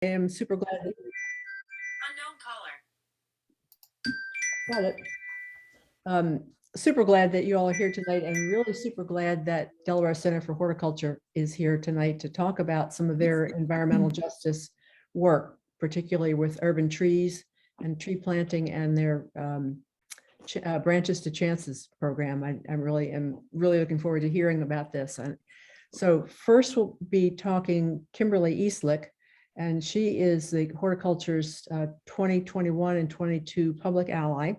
am super glad that got it. Super glad that you all are here tonight, and really super glad that Delaware Center for Horticulture is here tonight to talk about some of their environmental justice work, particularly with urban trees and tree planting and their Branches to Chances program. I am really looking forward to hearing about this. And so first we'll be talking Kimberly Eastlick, and she is the Horticulture's 2021 and 22 public ally,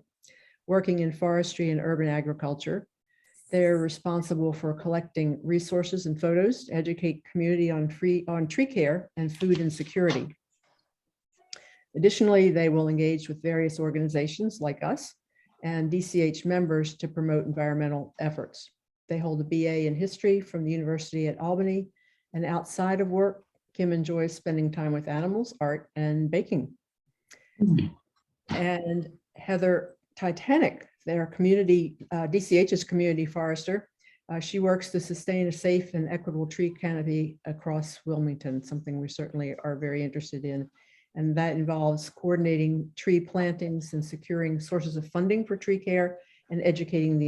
working in forestry and urban agriculture. They're responsible for collecting resources and photos to educate community on tree care and food insecurity. Additionally, they will engage with various organizations like us and DCH members to promote environmental efforts. They hold a BA in history from the University at Albany, and outside of work, Kim enjoys spending time with animals, art, and baking. And Heather Titanich, their community, DCH's community forester. She works to sustain a safe and equitable tree canopy across Wilmington, something we certainly are very interested in. And that involves coordinating tree plantings and securing sources of funding for tree care and educating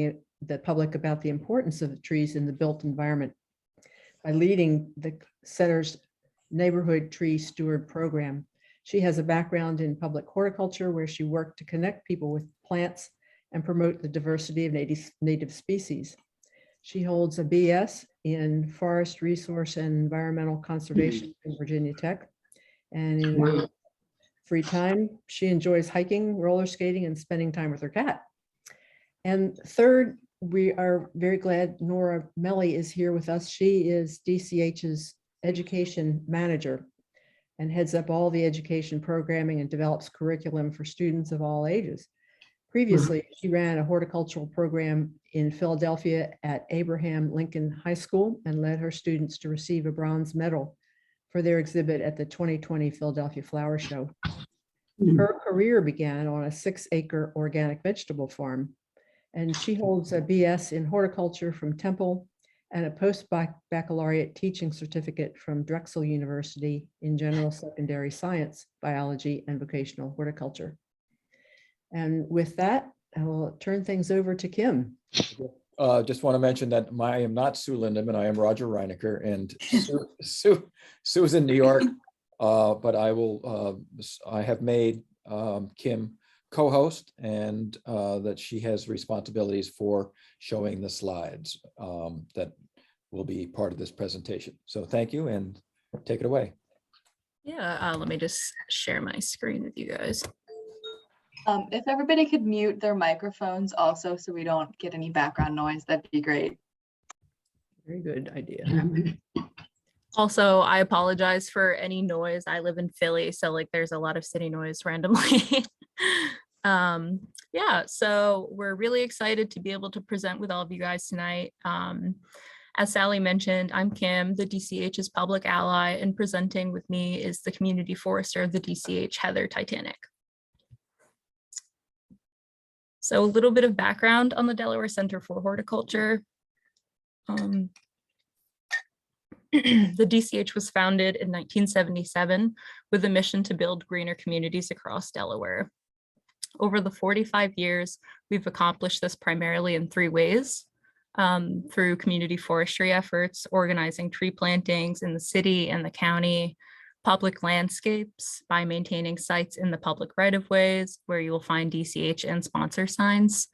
the public about the importance of trees in the built environment by leading the center's neighborhood tree steward program. She has a background in public horticulture, where she worked to connect people with plants and promote the diversity of native species. She holds a BS in forest resource and environmental conservation from Virginia Tech. And in her free time, she enjoys hiking, roller skating, and spending time with her cat. And third, we are very glad Nora Malley is here with us. She is DCH's education manager and heads up all the education programming and develops curriculum for students of all ages. Previously, she ran a horticultural program in Philadelphia at Abraham Lincoln High School and led her students to receive a bronze medal for their exhibit at the 2020 Philadelphia Flower Show. Her career began on a 6-acre organic vegetable farm, and she holds a BS in horticulture from Temple and a post-baccalaureate teaching certificate from Drexel University in general secondary science, biology, and vocational horticulture. And with that, I will turn things over to Kim. Just want to mention that I am not Sue Lindeman, I am Roger Reinecker, and Sue's in New York, but I have made Kim co-host, and that she has responsibilities for showing the slides that will be part of this presentation. So thank you, and take it away. Yeah, let me just share my screen with you guys. If everybody could mute their microphones also, so we don't get any background noise, that'd be great. Very good idea. Also, I apologize for any noise. I live in Philly, so like there's a lot of city noise randomly. Yeah, so we're really excited to be able to present with all of you guys tonight. As Sally mentioned, I'm Kim, the DCH's public ally, and presenting with me is the community forester of the DCH, Heather Titanich. So a little bit of background on the Delaware Center for Horticulture. The DCH was founded in 1977 with a mission to build greener communities across Delaware. Over the 45 years, we've accomplished this primarily in 3 ways. Through community forestry efforts, organizing tree plantings in the city and the county, public landscapes by maintaining sites in the public right-of-ways where you will find DCH and sponsor signs.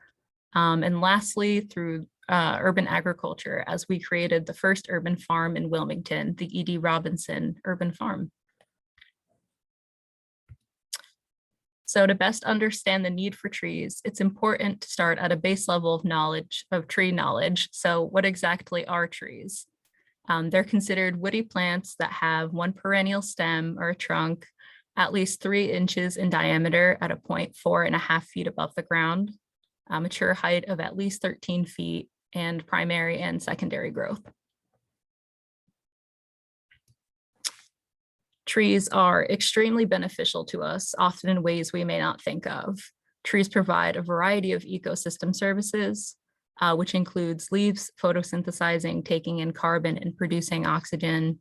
And lastly, through urban agriculture, as we created the first urban farm in Wilmington, the E.D. Robinson Urban Farm. So to best understand the need for trees, it's important to start at a base level of tree knowledge. So what exactly are trees? They're considered woody plants that have one perennial stem or a trunk at least 3 inches in diameter at a point 4.5 feet above the ground, a mature height of at least 13 feet, and primary and secondary growth. Trees are extremely beneficial to us, often in ways we may not think of. Trees provide a variety of ecosystem services, which includes leaves photosynthesizing, taking in carbon and producing oxygen,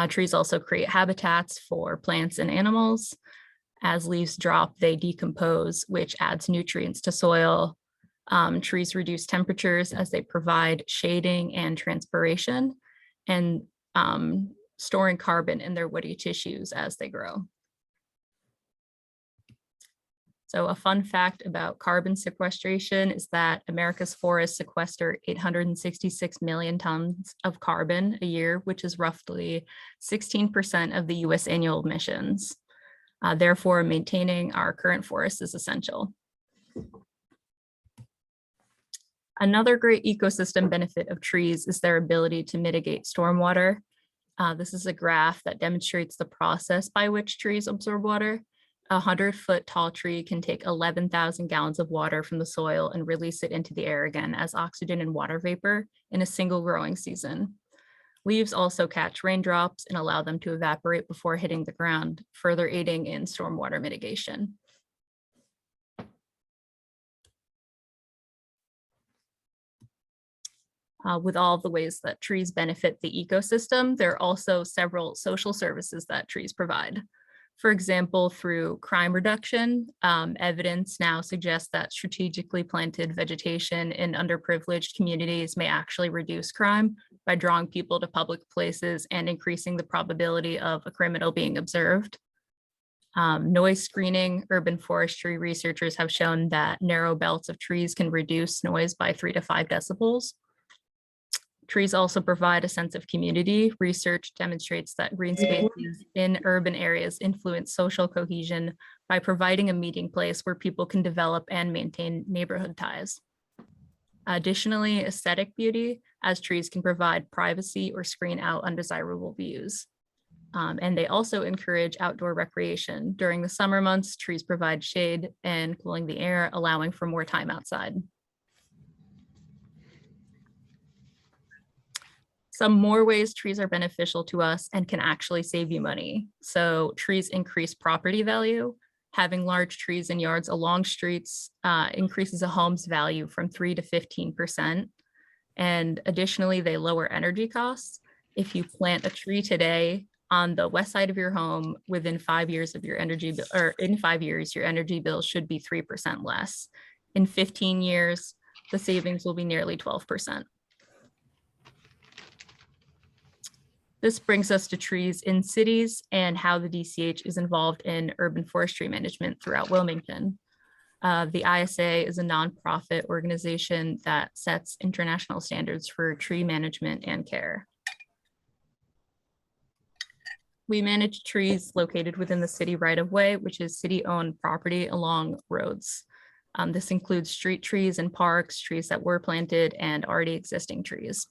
Trees also create habitats for plants and animals. As leaves drop, they decompose, which adds nutrients to soil. Trees reduce temperatures as they provide shading and transpiration, and storing carbon in their woody tissues as they grow. So a fun fact about carbon sequestration is that America's forests sequester 866 million tons of carbon a year, which is roughly 16% of the US annual emissions. Therefore, maintaining our current forests is essential. Another great ecosystem benefit of trees is their ability to mitigate stormwater. This is a graph that demonstrates the process by which trees absorb water. A 100-foot tall tree can take 11,000 gallons of water from the soil and release it into the air again as oxygen and water vapor in a single growing season. Leaves also catch raindrops and allow them to evaporate before hitting the ground, further aiding in stormwater mitigation. With all of the ways that trees benefit the ecosystem, there are also several social services that trees provide. For example, through crime reduction, evidence now suggests that strategically planted vegetation in underprivileged communities may actually reduce crime by drawing people to public places and increasing the probability of a criminal being observed. Noise screening, urban forestry researchers have shown that narrow belts of trees can reduce noise by 3 to 5 decibels. Trees also provide a sense of community. Research demonstrates that green spaces in urban areas influence social cohesion by providing a meeting place where people can develop and maintain neighborhood ties. Additionally, aesthetic beauty, as trees can provide privacy or screen out undesirable views. And they also encourage outdoor recreation. During the summer months, trees provide shade and cooling the air, allowing for more time outside. Some more ways trees are beneficial to us and can actually save you money. So trees increase property value. Having large trees in yards along streets increases a home's value from 3 to 15%. And additionally, they lower energy costs. If you plant a tree today on the west side of your home, within 5 years of your energy bill, or in 5 years, your energy bill should be 3% less. In 15 years, the savings will be nearly 12%. This brings us to trees in cities and how the DCH is involved in urban forestry management throughout Wilmington. The ISA is a nonprofit organization that sets international standards for tree management and care. We manage trees located within the city right-of-way, which is city-owned property along roads. This includes street trees and parks, trees that were planted, and already existing trees.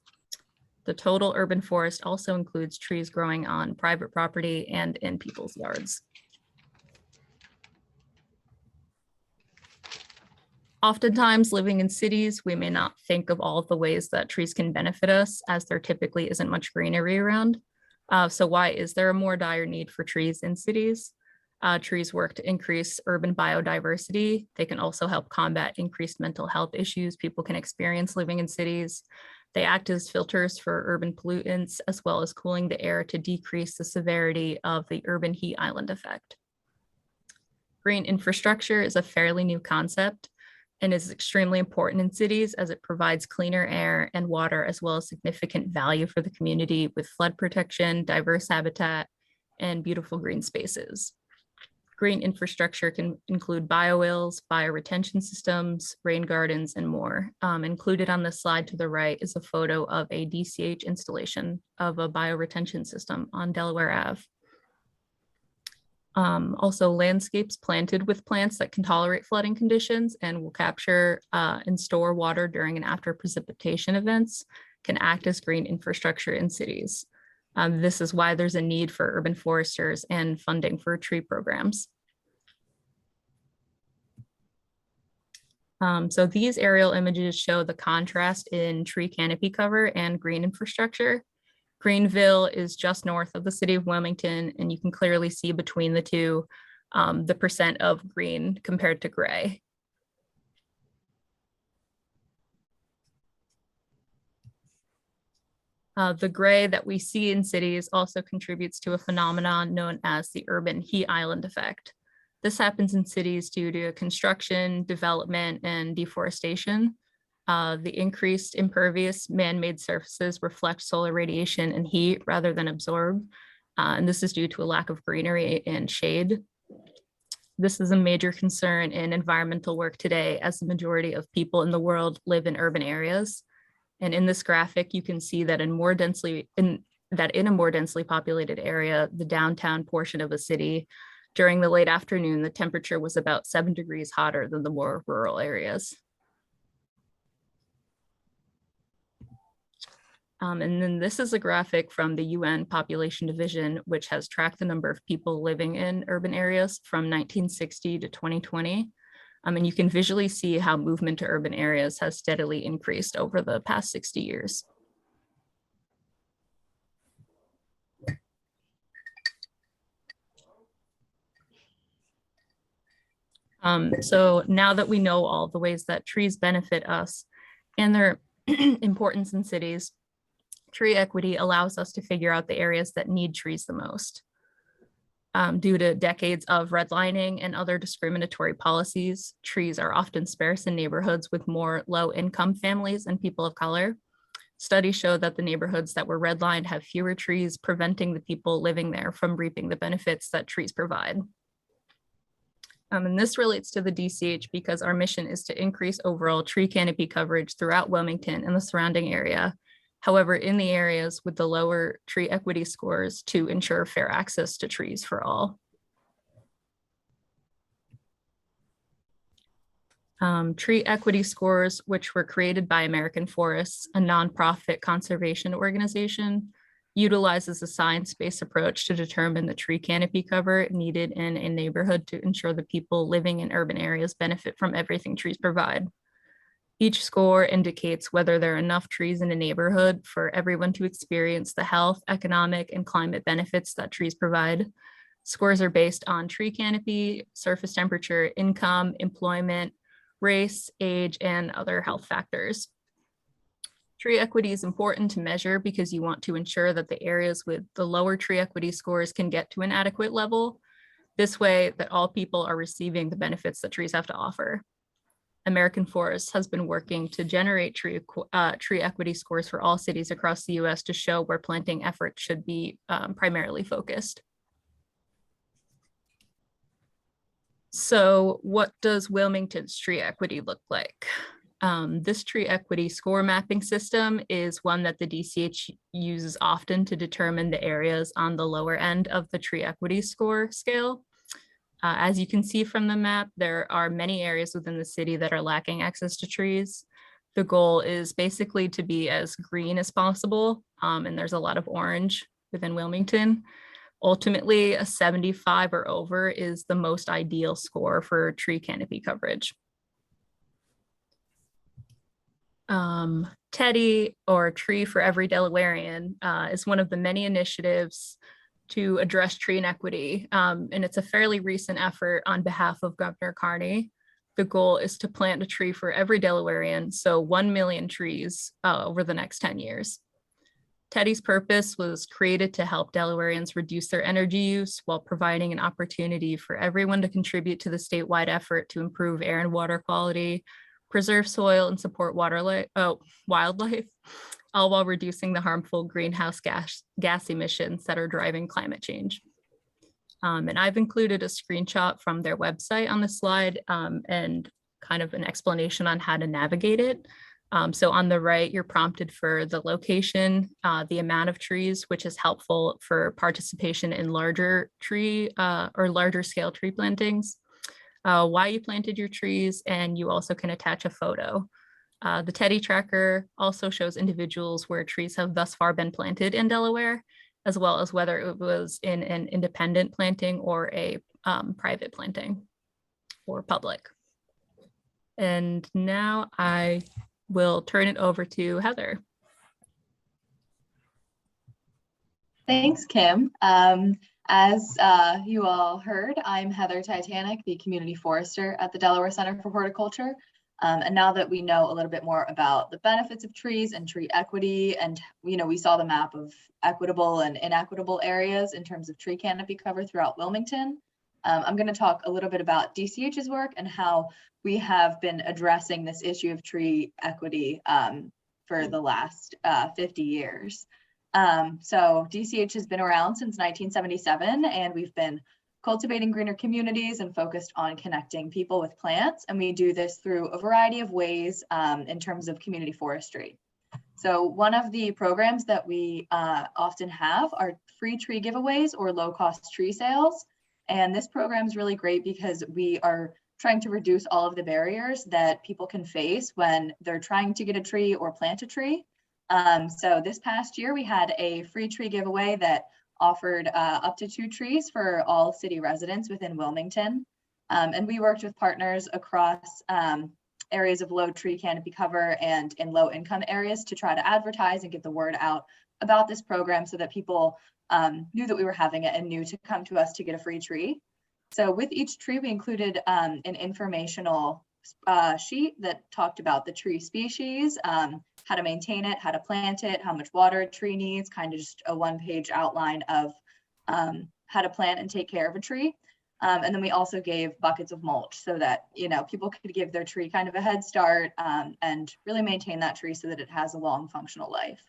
The total urban forest also includes trees growing on private property and in people's yards. Oftentimes, living in cities, we may not think of all of the ways that trees can benefit us, as there typically isn't much greenery around. So why is there a more dire need for trees in cities? Trees work to increase urban biodiversity. They can also help combat increased mental health issues people can experience living in cities. They act as filters for urban pollutants, as well as cooling the air to decrease the severity of the urban heat island effect. Green infrastructure is a fairly new concept and is extremely important in cities as it provides cleaner air and water, as well as significant value for the community with flood protection, diverse habitat, and beautiful green spaces. Green infrastructure can include biowills, bioretention systems, rain gardens, and more. Included on the slide to the right is a photo of a DCH installation of a bioretention system on Delaware Ave. Also, landscapes planted with plants that can tolerate flooding conditions and will capture and store water during and after precipitation events can act as green infrastructure in cities. This is why there's a need for urban foresters and funding for tree programs. So these aerial images show the contrast in tree canopy cover and green infrastructure. Greenville is just north of the city of Wilmington, and you can clearly see between the two the percent of green compared to gray. The gray that we see in cities also contributes to a phenomenon known as the urban heat island effect. This happens in cities due to construction, development, and deforestation. The increased impervious man-made surfaces reflect solar radiation and heat rather than absorb. And this is due to a lack of greenery and shade. This is a major concern in environmental work today, as the majority of people in the world live in urban areas. And in this graphic, you can see that in a more densely populated area, the downtown portion of a city, during the late afternoon, the temperature was about 7 degrees hotter than the more rural areas. And then this is a graphic from the UN Population Division, which has tracked the number of people living in urban areas from 1960 to 2020. And you can visually see how movement to urban areas has steadily increased over the past 60 years. So now that we know all the ways that trees benefit us and their importance in cities, tree equity allows us to figure out the areas that need trees the most. Due to decades of redlining and other discriminatory policies, trees are often sparse in neighborhoods with more low-income families and people of color. Studies show that the neighborhoods that were redlined have fewer trees, preventing the people living there from reaping the benefits that trees provide. And this relates to the DCH because our mission is to increase overall tree canopy coverage throughout Wilmington and the surrounding area. However, in the areas with the lower tree equity scores, to ensure fair access to trees for all. Tree equity scores, which were created by American Forests, a nonprofit conservation organization, utilizes a science-based approach to determine the tree canopy cover needed in a neighborhood to ensure the people living in urban areas benefit from everything trees provide. Each score indicates whether there are enough trees in a neighborhood for everyone to experience the health, economic, and climate benefits that trees provide. Scores are based on tree canopy, surface temperature, income, employment, race, age, and other health factors. Tree equity is important to measure because you want to ensure that the areas with the lower tree equity scores can get to an adequate level. This way that all people are receiving the benefits that trees have to offer. American Forests has been working to generate tree equity scores for all cities across the US to show where planting efforts should be primarily focused. So what does Wilmington's tree equity look like? This tree equity score mapping system is one that the DCH uses often to determine the areas on the lower end of the tree equity score scale. As you can see from the map, there are many areas within the city that are lacking access to trees. The goal is basically to be as green as possible, and there's a lot of orange within Wilmington. Ultimately, a 75 or over is the most ideal score for tree canopy coverage. Teddy, or Tree for Every Delawarean, is one of the many initiatives to address tree inequity, and it's a fairly recent effort on behalf of Governor Carney. The goal is to plant a tree for every Delawarean, so 1 million trees over the next 10 years. Teddy's purpose was created to help Delawareans reduce their energy use while providing an opportunity for everyone to contribute to the statewide effort to improve air and water quality, preserve soil, and support wildlife, all while reducing the harmful greenhouse gas emissions that are driving climate change. And I've included a screenshot from their website on the slide and kind of an explanation on how to navigate it. So on the right, you're prompted for the location, the amount of trees, which is helpful for participation in larger tree or larger scale tree plantings, why you planted your trees, and you also can attach a photo. The Teddy tracker also shows individuals where trees have thus far been planted in Delaware, as well as whether it was in an independent planting or a private planting or public. And now I will turn it over to Heather. Thanks, Kim. As you all heard, I'm Heather Titanich, the Community Forester at the Delaware Center for Horticulture. And now that we know a little bit more about the benefits of trees and tree equity, and we saw the map of equitable and inequitable areas in terms of tree canopy cover throughout Wilmington, I'm going to talk a little bit about DCH's work and how we have been addressing this issue of tree equity for the last 50 years. So DCH has been around since 1977, and we've been cultivating greener communities and focused on connecting people with plants. And we do this through a variety of ways in terms of community forestry. So one of the programs that we often have are free tree giveaways or low-cost tree sales. And this program is really great because we are trying to reduce all of the barriers that people can face when they're trying to get a tree or plant a tree. So this past year, we had a free tree giveaway that offered up to 2 trees for all city residents within Wilmington. And we worked with partners across areas of low tree canopy cover and in low income areas to try to advertise and get the word out about this program so that people knew that we were having it and knew to come to us to get a free tree. So with each tree, we included an informational sheet that talked about the tree species, how to maintain it, how to plant it, how much water a tree needs, kind of just a 1-page outline of how to plant and take care of a tree. And then we also gave buckets of mulch so that, people could give their tree kind of a head start and really maintain that tree so that it has a long functional life.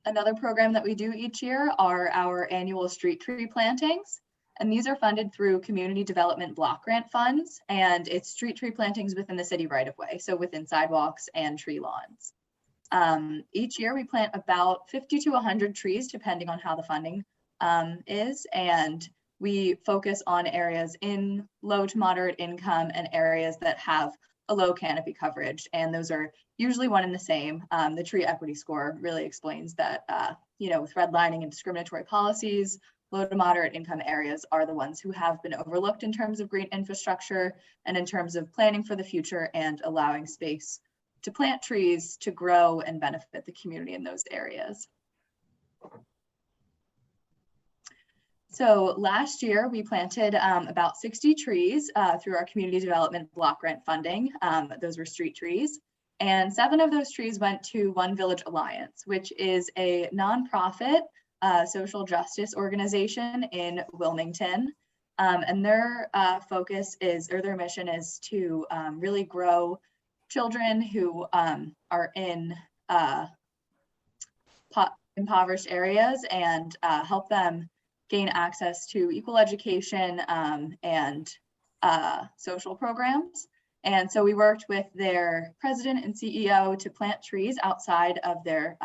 Another program that we do each year are our annual street tree plantings. And these are funded through community development block grant funds, and it's street tree plantings within the city right of way, so within sidewalks and tree lawns. Each year we plant about 50 to 100 trees, depending on how the funding is, and we focus on areas in low to moderate income and areas that have a low canopy coverage, and those are usually one and the same. The tree equity score really explains that, with redlining and discriminatory policies, low to moderate income areas are the ones who have been overlooked in terms of green infrastructure and in terms of planning for the future and allowing space to plant trees to grow and benefit the community in those areas. So last year we planted about 60 trees through our community development block grant funding. Those were street trees. And 7 of those trees went to One Village Alliance, which is a nonprofit social justice organization in Wilmington. And their focus is, or their mission is to really grow children who are in impoverished areas and help them gain access to equal education and social programs. And so we worked with their president and CEO to plant trees outside of their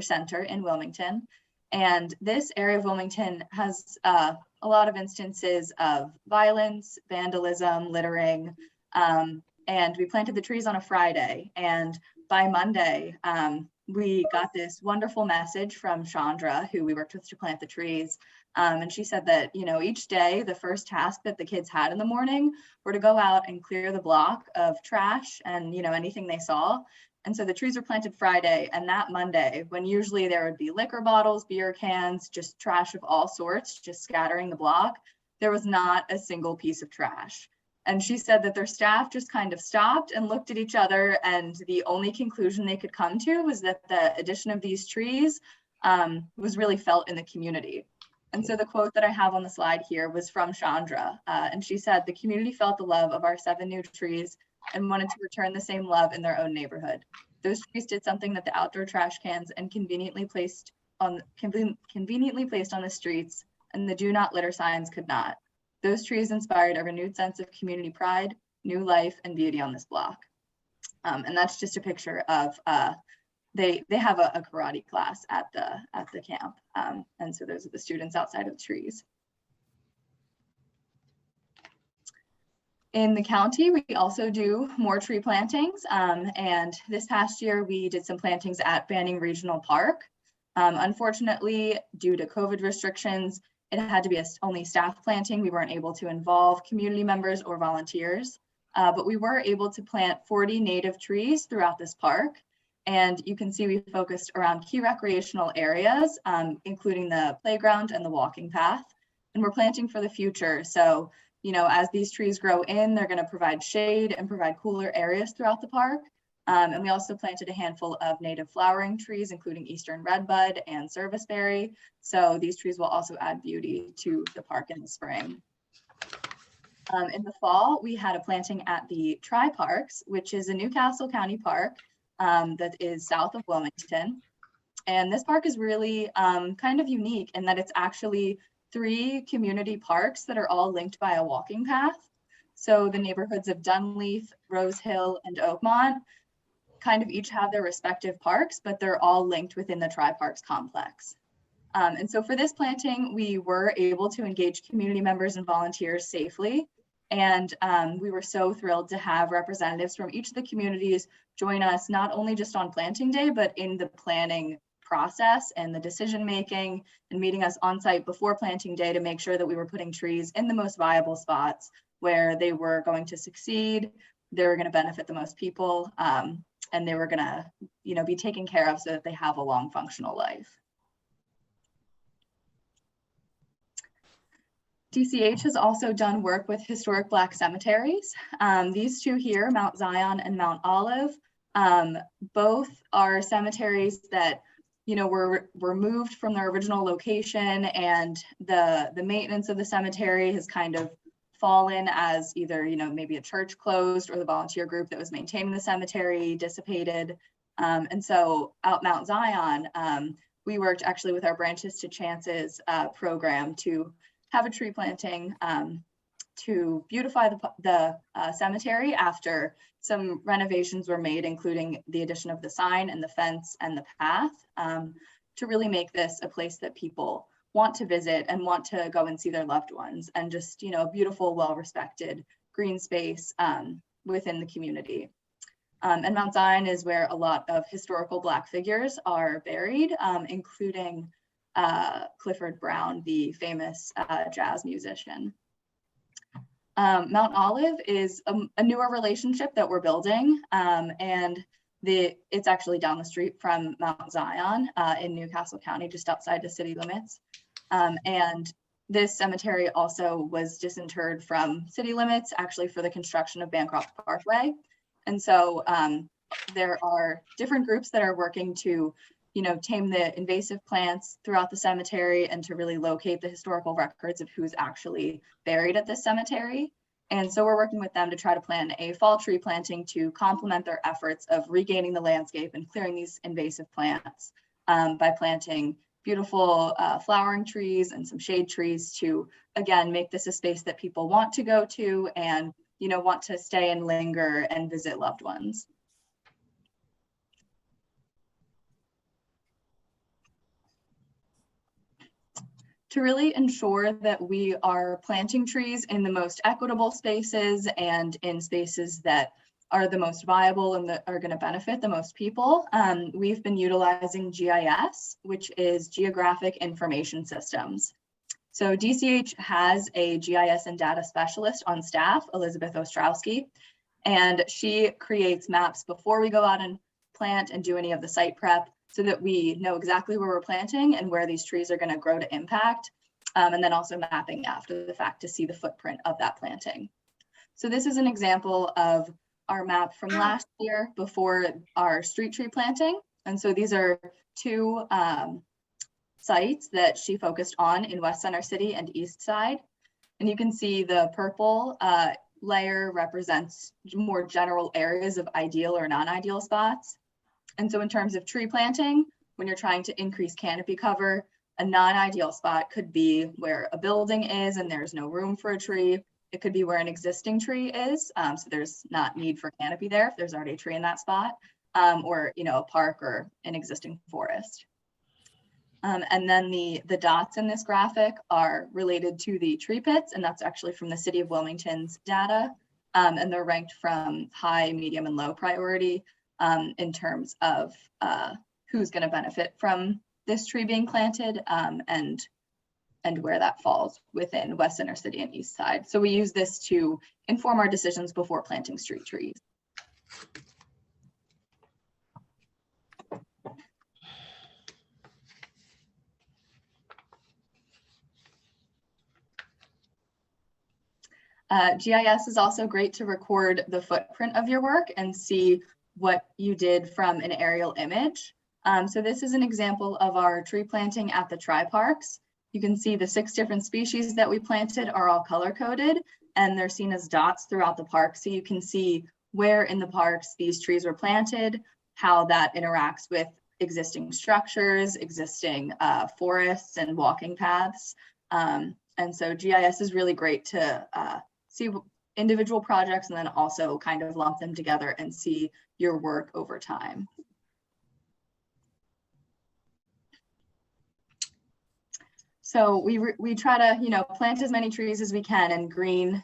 center in Wilmington. And this area of Wilmington has a lot of instances of violence, vandalism, littering, and we planted the trees on a Friday. And by Monday, we got this wonderful message from Chandra, who we worked with to plant the trees. And she said that, each day, the first task that the kids had in the morning were to go out and clear the block of trash and, anything they saw. And so the trees were planted Friday, and that Monday, when usually there would be liquor bottles, beer cans, just trash of all sorts, just scattering the block, there was not a single piece of trash. And she said that their staff just kind of stopped and looked at each other, and the only conclusion they could come to was that the addition of these trees was really felt in the community. And so the quote that I have on the slide here was from Chandra, and she said, "The community felt the love of our 7 new trees and wanted to return the same love in their own neighborhood. Those trees did something that the outdoor trash cans and conveniently placed on the streets and the do not litter signs could not. Those trees inspired a renewed sense of community pride, new life, and beauty on this block." And that's just a picture of they have a karate class at the camp, and so those are the students outside of the trees. In the county, we also do more tree plantings, and this past year we did some plantings at Banning Regional Park. Unfortunately, due to COVID restrictions, it had to be only staff planting. We weren't able to involve community members or volunteers, but we were able to plant 40 native trees throughout this park. And you can see we focused around key recreational areas, including the playground and the walking path. And we're planting for the future. So as these trees grow in, they're going to provide shade and provide cooler areas throughout the park. And we also planted a handful of native flowering trees, including eastern redbud and serviceberry. So these trees will also add beauty to the park in the spring. In the fall, we had a planting at the Tri-Parks, which is a Newcastle County park that is south of Wilmington. And this park is really kind of unique in that it's actually 3 community parks that are all linked by a walking path. So the neighborhoods of Dunleaf, Rose Hill, and Oakmont kind of each have their respective parks, but they're all linked within the Tri-Parks complex. And so for this planting, we were able to engage community members and volunteers safely. And we were so thrilled to have representatives from each of the communities join us, not only just on planting day, but in the planning process and the decision making, and meeting us on site before planting day to make sure that we were putting trees in the most viable spots where they were going to succeed, they were going to benefit the most people, and they were going to be taken care of so that they have a long functional life. DCH has also done work with historic Black cemeteries. These 2 here, Mount Zion and Mount Olive, both are cemeteries that were moved from their original location, and the maintenance of the cemetery has kind of fallen as either maybe a church closed or the volunteer group that was maintaining the cemetery dissipated. And so out Mount Zion, we worked actually with our Branches to Chances program to have a tree planting to beautify the cemetery after some renovations were made, including the addition of the sign and the fence and the path, to really make this a place that people want to visit and want to go and see their loved ones, and just a beautiful, well-respected green space within the community. And Mount Zion is where a lot of historical Black figures are buried, including Clifford Brown, the famous jazz musician. Mount Olive is a newer relationship that we're building, and it's actually down the street from Mount Zion in Newcastle County, just outside the city limits. And this cemetery also was disinterred from city limits, actually for the construction of Bancroft Parkway. And so there are different groups that are working to tame the invasive plants throughout the cemetery and to really locate the historical records of who's actually buried at this cemetery. And so we're working with them to try to plan a fall tree planting to complement their efforts of regaining the landscape and clearing these invasive plants by planting beautiful flowering trees and some shade trees to, again, make this a space that people want to go to and want to stay and linger and visit loved ones. To really ensure that we are planting trees in the most equitable spaces and in spaces that are the most viable and that are going to benefit the most people, we've been utilizing GIS, which is Geographic Information Systems. So DCH has a GIS and data specialist on staff, Elizabeth Ostrowski, and she creates maps before we go out and plant and do any of the site prep, so that we know exactly where we're planting and where these trees are going to grow to impact, and then also mapping after the fact to see the footprint of that planting. So this is an example of our map from last year before our street tree planting. And so these are 2 sites that she focused on in West Center City and East Side. And you can see the purple layer represents more general areas of ideal or non-ideal spots. And so in terms of tree planting, when you're trying to increase canopy cover, a non-ideal spot could be where a building is and there's no room for a tree. It could be where an existing tree is, so there's not need for canopy there if there's already a tree in that spot, or a park or an existing forest. And then the dots in this graphic are related to the tree pits, and that's actually from the City of Wilmington's data, and they're ranked from high, medium, and low priority in terms of who's going to benefit from this tree being planted, and where that falls within West Center City and East Side. So we use this to inform our decisions before planting street trees. GIS is also great to record the footprint of your work and see what you did from an aerial image. So this is an example of our tree planting at the tri-parks. You can see the 6 different species that we planted are all color-coded, and they're seen as dots throughout the park. So you can see where in the parks these trees were planted, how that interacts with existing structures, existing forests and walking paths. And so GIS is really great to see individual projects and then also kind of lump them together and see your work over time. So we try to, plant as many trees as we can and green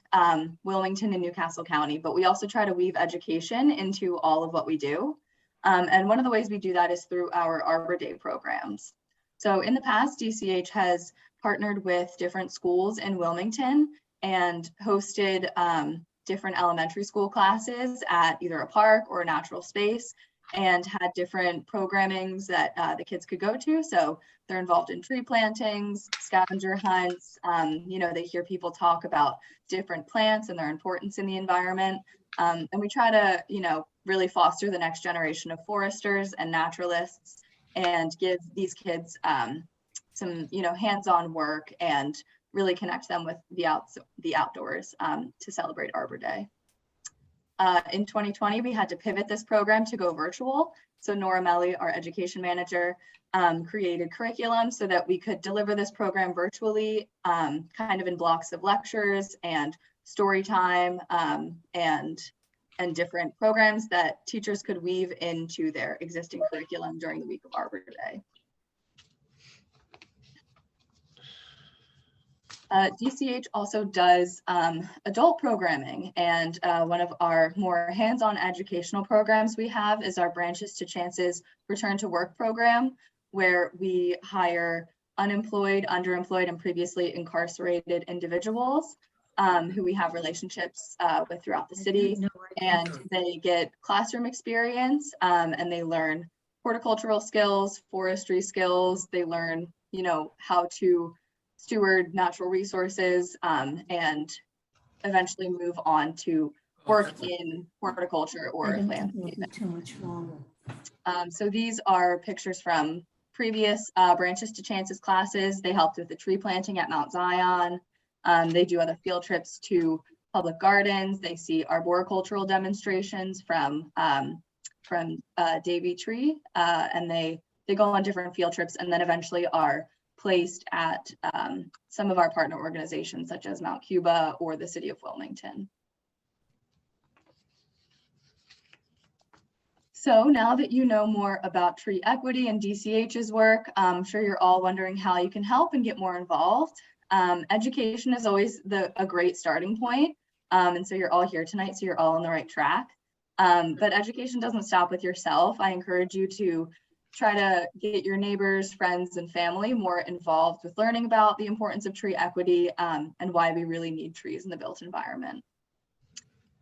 Wilmington and Newcastle County, but we also try to weave education into all of what we do. And one of the ways we do that is through our Arbor Day programs. So in the past, DCH has partnered with different schools in Wilmington and hosted different elementary school classes at either a park or a natural space, and had different programmings that the kids could go to. So they're involved in tree plantings, scavenger hunts. They hear people talk about different plants and their importance in the environment. And we try to, really foster the next generation of foresters and naturalists and give these kids some, hands-on work and really connect them with the outdoors to celebrate Arbor Day. In 2020, we had to pivot this program to go virtual. So Nora, Malley, our education manager, created curriculum so that we could deliver this program virtually, kind of in blocks of lectures and story time and different programs that teachers could weave into their existing curriculum during the week of Arbor Day. DCH also does adult programming, and one of our more hands-on educational programs we have is our Branches to Chances Return to Work program, where we hire unemployed, underemployed, and previously incarcerated individuals who we have relationships with throughout the city, and they get classroom experience and they learn horticultural skills, forestry skills. They learn, how to steward natural resources and eventually move on to work in horticulture or landscaping. So these are pictures from previous Branches to Chances classes. They helped with the tree planting at Mount Zion. They do other field trips to public gardens. They see arboricultural demonstrations from Davy Tree, and they go on different field trips and then eventually are placed at some of our partner organizations such as Mount Cuba or the City of Wilmington. So now that you know more about tree equity and DCH's work, I'm sure you're all wondering how you can help and get more involved. Education is always a great starting point. And so you're all here tonight, so you're all on the right track. But education doesn't stop with yourself. I encourage you to try to get your neighbors, friends, and family more involved with learning about the importance of tree equity and why we really need trees in the built environment.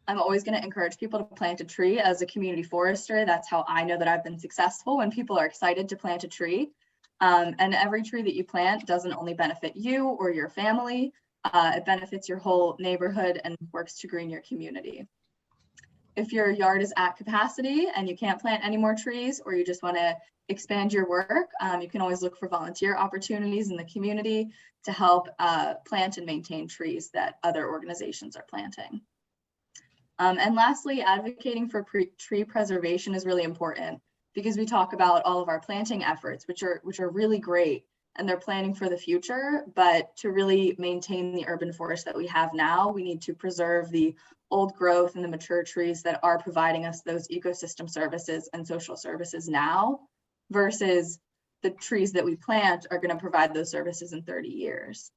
I'm always going to encourage people to plant a tree as a community forester. That's how I know that I've been successful, when people are excited to plant a tree. And every tree that you plant doesn't only benefit you or your family, it benefits your whole neighborhood and works to green your community. If your yard is at capacity and you can't plant any more trees, or you just want to expand your work, you can always look for volunteer opportunities in the community to help plant and maintain trees that other organizations are planting. And lastly, advocating for tree preservation is really important, because we talk about all of our planting efforts, which are really great, and they're planning for the future. But to really maintain the urban forest that we have now, we need to preserve the old growth and the mature trees that are providing us those ecosystem services and social services now, versus the trees that we plant are going to provide those services in 30 years.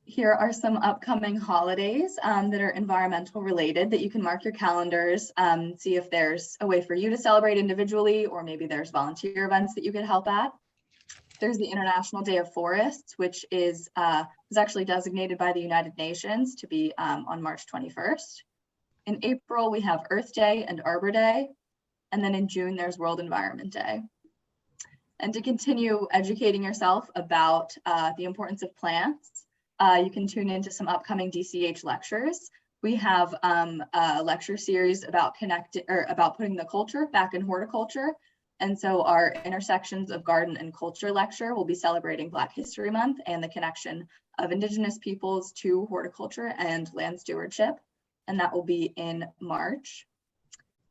Here are some upcoming holidays that are environmental related that you can mark your calendars, see if there's a way for you to celebrate individually, or maybe there's volunteer events that you could help at. There's the International Day of Forests, which was actually designated by the United Nations to be on March 21st. In April, we have Earth Day and Arbor Day. And then in June, there's World Environment Day. and to continue educating yourself about the importance of plants, you can tune into some upcoming DCH lectures. We have a lecture series about putting the culture back in horticulture. And so our Intersections of Garden and Culture lecture will be celebrating Black History Month and the connection of Indigenous peoples to horticulture and land stewardship. And that will be in March.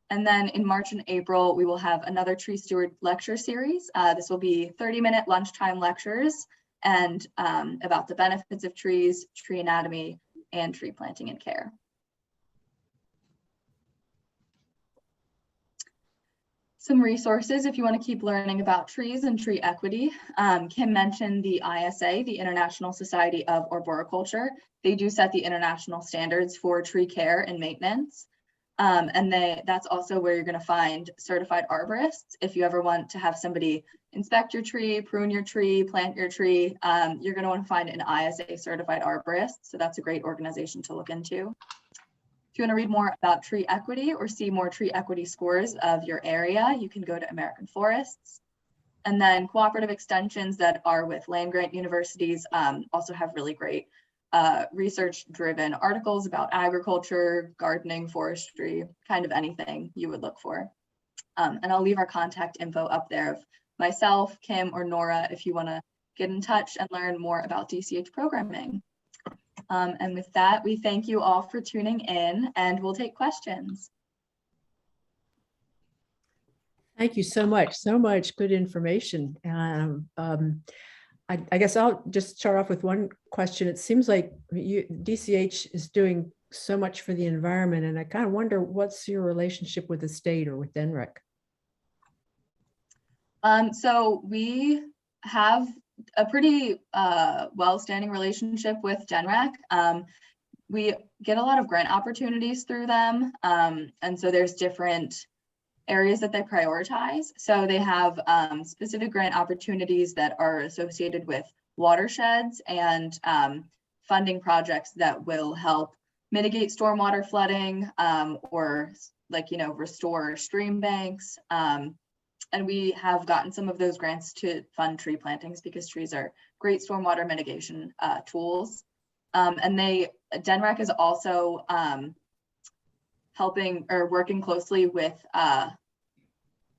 And then in March and April, we will have another tree steward lecture series. This will be 30-minute lunchtime lectures and about the benefits of trees, tree anatomy, and tree planting and care. Some resources if you want to keep learning about trees and tree equity. Kim mentioned the ISA, the International Society of Arboriculture. They do set the international standards for tree care and maintenance. And that's also where you're going to find certified arborists. If you ever want to have somebody inspect your tree, prune your tree, plant your tree, you're going to want to find an ISA certified arborist. So that's a great organization to look into. If you want to read more about tree equity or see more tree equity scores of your area, you can go to American Forests. And then cooperative extensions that are with land grant universities also have really great research-driven articles about agriculture, gardening, forestry, kind of anything you would look for. And I'll leave our contact info up there of myself, Kim, or Nora if you want to get in touch and learn more about DCH programming. And with that, we thank you all for tuning in, and we'll take questions. Thank you so much. So much good information. I guess I'll just start off with one question. It seems like DCH is doing so much for the environment, and I kind of wonder what's your relationship with the state or with DNREC? So we have a pretty well-standing relationship with DNREC. We get a lot of grant opportunities through them. And so there's different areas that they prioritize. So they have specific grant opportunities that are associated with watersheds and funding projects that will help mitigate stormwater flooding or restore stream banks. And we have gotten some of those grants to fund tree plantings because trees are great stormwater mitigation tools. And DNREC is also helping or working closely with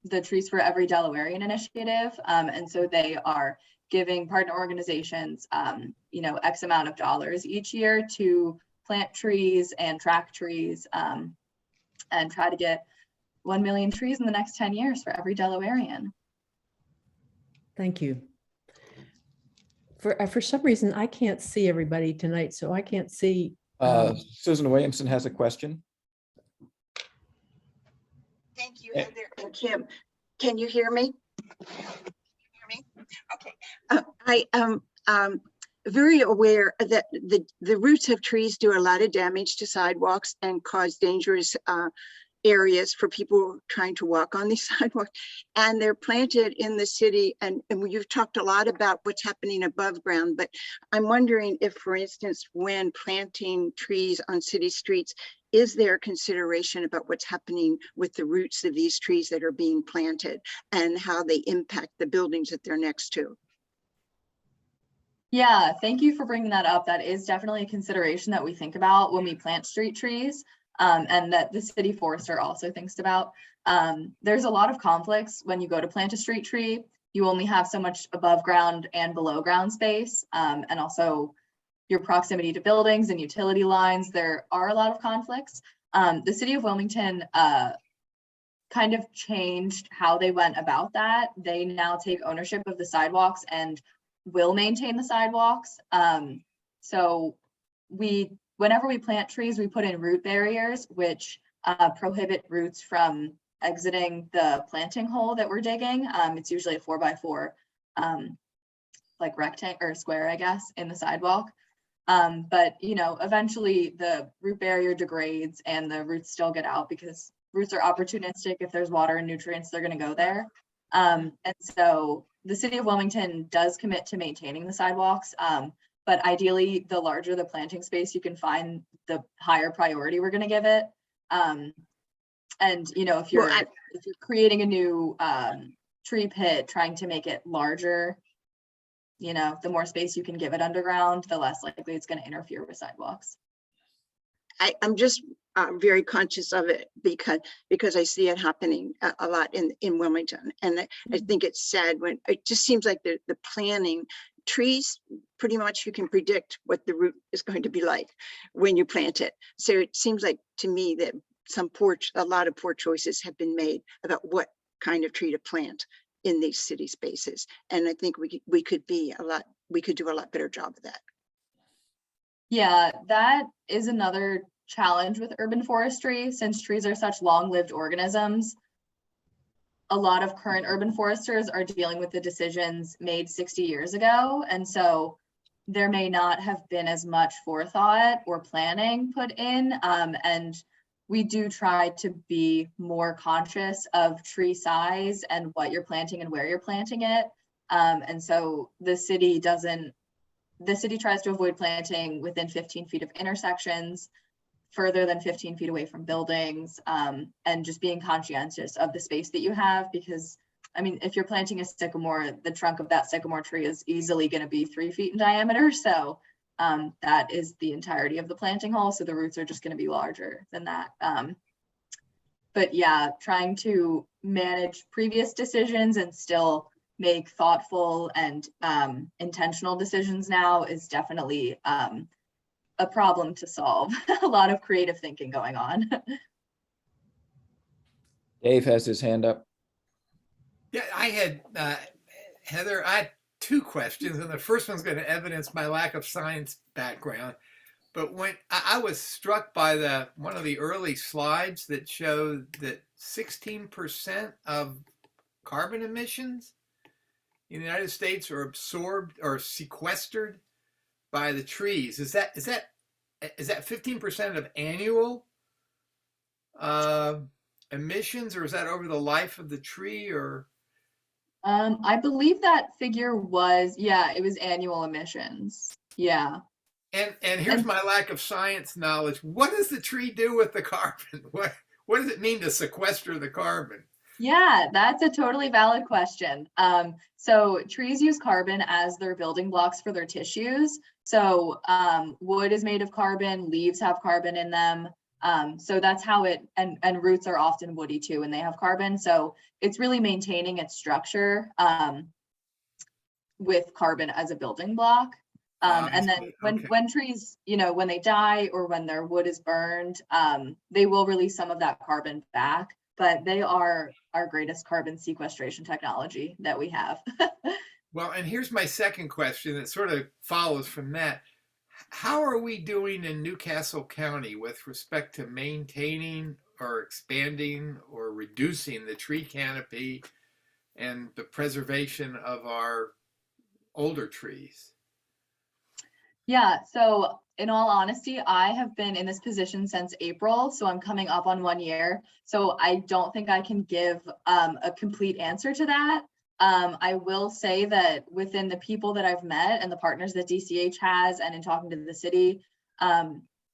the Trees for Every Delawarean initiative. And so they are giving partner organizations, X amount of dollars each year to plant trees and track trees and try to get 1 million trees in the next 10 years for every Delawarean. Thank you. For some reason, I can't see everybody tonight, so I can't see. Susan Williamson has a question. Thank you, Heather and Kim. Can you hear me? Okay. I am very aware that the roots of trees do a lot of damage to sidewalks and cause dangerous areas for people trying to walk on these sidewalks, and they're planted in the city. And you've talked a lot about what's happening above ground, but I'm wondering if, for instance, when planting trees on city streets, is there consideration about what's happening with the roots of these trees that are being planted and how they impact the buildings that they're next to? Yeah, thank you for bringing that up. That is definitely a consideration that we think about when we plant street trees. And that the city forester also thinks about. There's a lot of conflicts when you go to plant a street tree. You only have so much above ground and below ground space, and also your proximity to buildings and utility lines. There are a lot of conflicts. The city of Wilmington kind of changed how they went about that. They now take ownership of the sidewalks and will maintain the sidewalks. So whenever we plant trees, we put in root barriers, which prohibit roots from exiting the planting hole that we're digging. It's usually a 4x4, like rectangle or square, I guess, in the sidewalk. But eventually the root barrier degrades and the roots still get out because roots are opportunistic. If there's water and nutrients, they're going to go there. And so the city of Wilmington does commit to maintaining the sidewalks. But ideally, the larger the planting space you can find, the higher priority we're going to give it. And if you're creating a new tree pit, trying to make it larger, you know, the more space you can give it underground, the less likely it's going to interfere with sidewalks. I'm just very conscious of it because I see it happening a lot in Wilmington. And I think it's sad when it just seems like the planning, trees, pretty much you can predict what the root is going to be like when you plant it. So it seems like to me that a lot of poor choices have been made about what kind of tree to plant in these city spaces. And I think we could do a lot better job of that. Yeah, that is another challenge with urban forestry. Since trees are such long-lived organisms, a lot of current urban foresters are dealing with the decisions made 60 years ago. And so there may not have been as much forethought or planning put in. And we do try to be more conscious of tree size and what you're planting and where you're planting it. And so the city tries to avoid planting within 15 feet of intersections, further than 15 feet away from buildings, and just being conscientious of the space that you have. Because, I mean, if you're planting a sycamore, the trunk of that sycamore tree is easily going to be 3 feet in diameter. So that is the entirety of the planting hole. So the roots are just going to be larger than that. But yeah, trying to manage previous decisions and still make thoughtful and intentional decisions now is definitely a problem to solve. A lot of creative thinking going on. Dave has his hand up. Yeah, I had, Heather, I had two questions, and the first one's going to evidence my lack of science background. But when I was struck by one of the early slides that showed that 16% of carbon emissions in the United States are absorbed or sequestered by the trees. Is that 15% of annual emissions, or is that over the life of the tree? Or I believe that figure was, yeah, it was annual emissions. Yeah. And here's my lack of science knowledge. What does the tree do with the carbon? What does it mean to sequester the carbon? Yeah, that's a totally valid question. So trees use carbon as their building blocks for their tissues. So wood is made of carbon, leaves have carbon in them. So that's how and roots are often woody too, and they have carbon. So it's really maintaining its structure with carbon as a building block. And then when trees, you know, when they die or when their wood is burned, they will release some of that carbon back, but they are our greatest carbon sequestration technology that we have. Well, and here's my second question that sort of follows from that. How are we doing in Newcastle County with respect to maintaining or expanding or reducing the tree canopy and the preservation of our older trees? Yeah, so in all honesty, I have been in this position since April, so I'm coming up on 1 year. So I don't think I can give a complete answer to that. I will say that within the people that I've met and the partners that DCH has, and in talking to the city,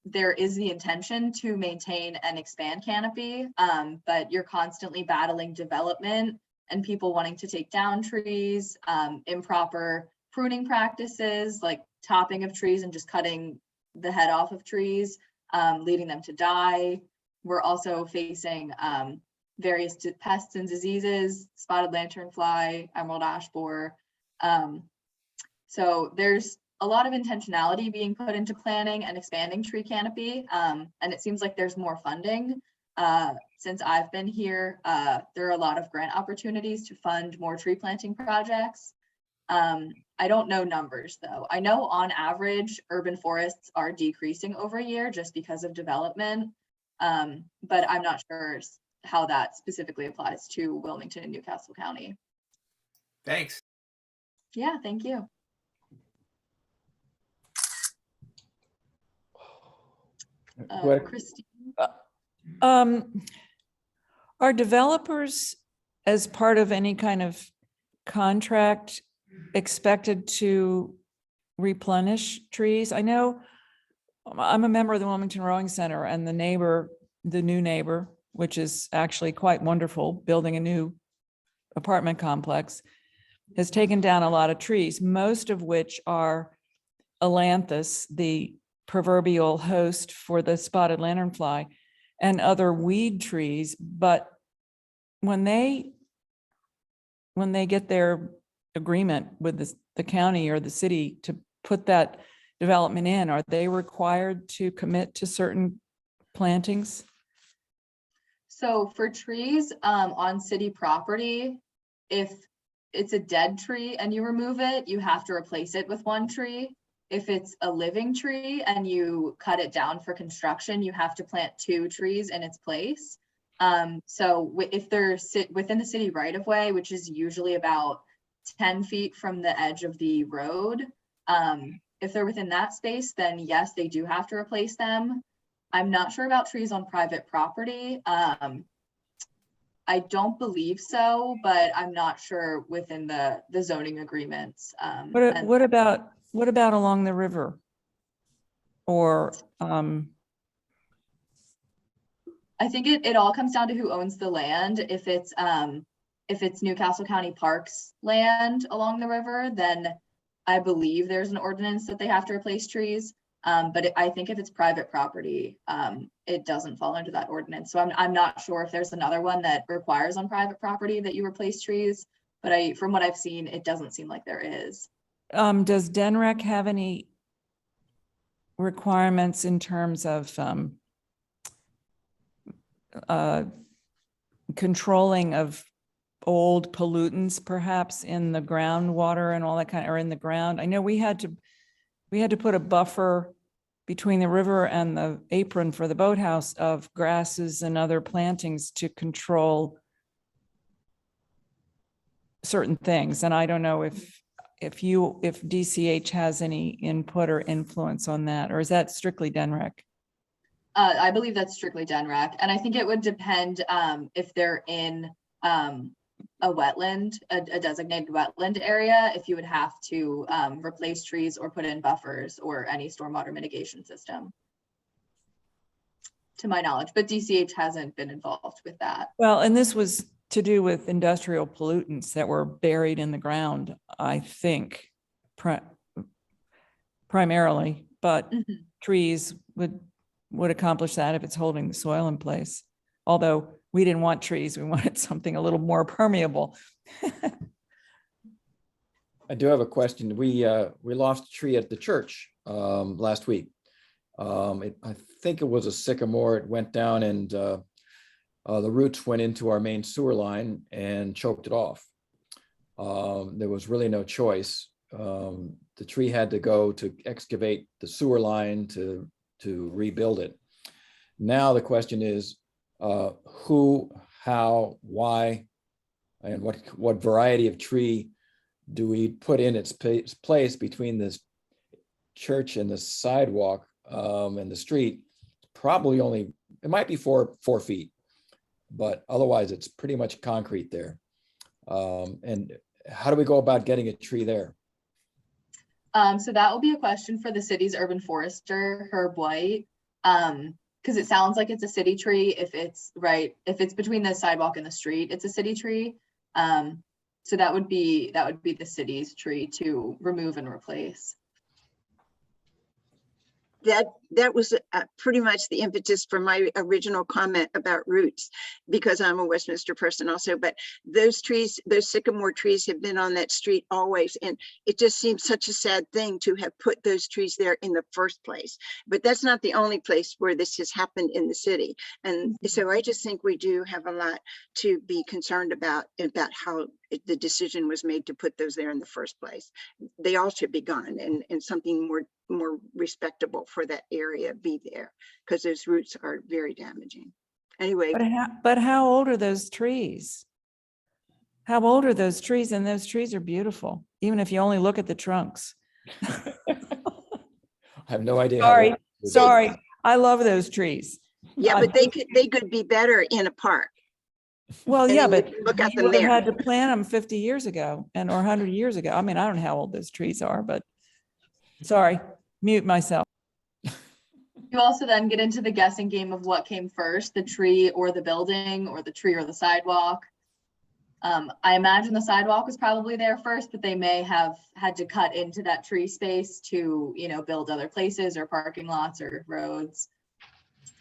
there is the intention to maintain and expand canopy, but you're constantly battling development and people wanting to take down trees, improper pruning practices like topping of trees and just cutting the head off of trees, leading them to die. We're also facing various pests and diseases, spotted lanternfly, emerald ash borer. So there's a lot of intentionality being put into planning and expanding tree canopy. And it seems like there's more funding. Since I've been here, there are a lot of grant opportunities to fund more tree planting projects. I don't know numbers though. I know on average, urban forests are decreasing over a year just because of development. But I'm not sure how that specifically applies to Wilmington and Newcastle County. Thanks. Yeah, thank you. Christine. Are developers, as part of any kind of contract, expected to replenish trees? I know I'm a member of the Wilmington Rowing Center, and the new neighbor, which is actually quite wonderful, building a new apartment complex has taken down a lot of trees, most of which are ailanthus, the proverbial host for the spotted lanternfly, and other weed trees. But when they get their agreement with the county or the city to put that development in, are they required to commit to certain plantings? So for trees on city property, if it's a dead tree and you remove it, you have to replace it with one tree. If it's a living tree and you cut it down for construction, you have to plant 2 trees in its place. So if they're within the city right of way, which is usually about 10 feet from the edge of the road, if they're within that space, then yes, they do have to replace them. I'm not sure about trees on private property. I don't believe so, but I'm not sure within the zoning agreements. What about along the river? Or I think it all comes down to who owns the land. If it's Newcastle County Parks land along the river, then I believe there's an ordinance that they have to replace trees. But I think if it's private property, it doesn't fall under that ordinance. So I'm not sure if there's another one that requires on private property that you replace trees, but from what I've seen, it doesn't seem like there is. Does DNREC have any requirements in terms of controlling of old pollutants, perhaps in the groundwater and all that kind of, or in the ground? I know we had to put a buffer between the river and the apron for the boathouse of grasses and other plantings to control certain things. And I don't know if DCH has any input or influence on that, or is that strictly DNREC? I believe that's strictly DNREC, and I think it would depend if they're in a wetland, a designated wetland area, if you would have to replace trees or put in buffers or any stormwater mitigation system, to my knowledge, but DCH hasn't been involved with that. Well, and this was to do with industrial pollutants that were buried in the ground, I think, primarily, but trees would accomplish that if it's holding the soil in place. Although we didn't want trees, we wanted something a little more permeable. I do have a question. We lost a tree at the church last week. I think it was a sycamore. It went down and the roots went into our main sewer line and choked it off. There was really no choice. The tree had to go to excavate the sewer line to rebuild it. Now the question is, who, how, why, and what variety of tree do we put in its place between this church and the sidewalk and the street? Probably only, it might be four feet, but otherwise it's pretty much concrete there. And how do we go about getting a tree there? So that will be a question for the city's urban forester, Herb White, because it sounds like it's a city tree. If it's between the sidewalk and the street, it's a city tree. So that would be the city's tree to remove and replace. That was pretty much the impetus for my original comment about roots, because I'm a Westminster person also, but those trees, those sycamore trees have been on that street always. And it just seems such a sad thing to have put those trees there in the first place. But that's not the only place where this has happened in the city. And so I just think we do have a lot to be concerned about how the decision was made to put those there in the first place. They all should be gone, and something more respectable for that area be there, because those roots are very damaging. Anyway. But how old are those trees? How old are those trees? And those trees are beautiful, even if you only look at the trunks. I have no idea. Sorry. I love those trees. Yeah, but they could be better in a park. Well, And yeah, then but you look at you them would have there. had to plant them 50 years ago or 100 years ago. I mean, I don't know how old those trees are, but sorry, mute myself. You also then get into the guessing game of what came first, the tree or the building, or the tree or the sidewalk. I imagine the sidewalk was probably there first, but they may have had to cut into that tree space to, build other places or parking lots or roads.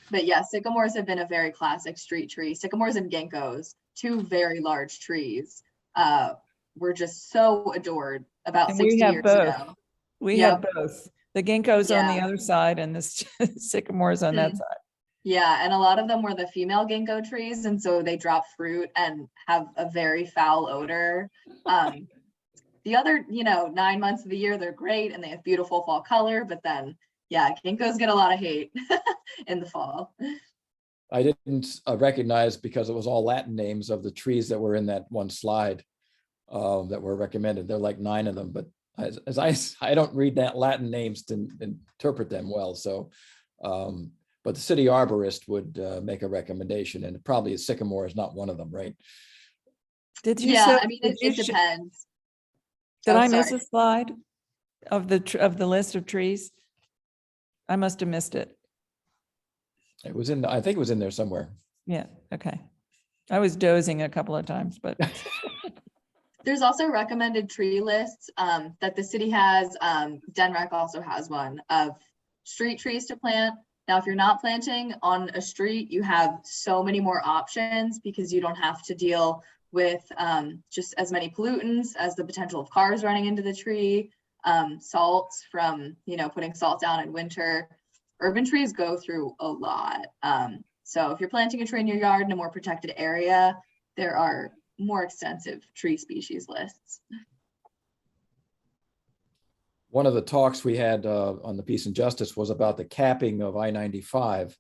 But yeah, sycamores have been a very classic street tree. Sycamores and ginkgos, two very large trees, were just so adored about And 60 we have years both. ago. We Yep. have both. The ginkgo's on the Yeah. other side and the sycamores on that Mhm. side. Yeah, and a lot of them were the female ginkgo trees, and so they drop fruit and have a very foul odor. The other, 9 months of the year, they're great and they have beautiful fall color, but then, yeah, ginkgos get a lot of hate in the fall. I didn't recognize, because it was all Latin names of the trees that were in that one slide that were recommended. There are like 9 of them, but as I don't read that Latin names to interpret them well. So, but the city arborist would make a recommendation, and probably sycamore is not one of them, right? Did you Yeah, say, I mean, did it depends. did Oh, I miss sorry. a slide of the list of trees? I must have missed it. It was in, I think it was in there somewhere. Yeah, okay. I was dozing a couple of times, but There's also recommended tree lists that the city has. Denrec also has one of street trees to plant. Now, if you're not planting on a street, you have so many more options because you don't have to deal with just as many pollutants as the potential of cars running into the tree, salts from, putting salt down in winter. Urban trees go through a lot. So if you're planting a tree in your yard in a more protected area, there are more extensive tree species lists. One of the talks we had on the Peace and Justice was about the capping of I-95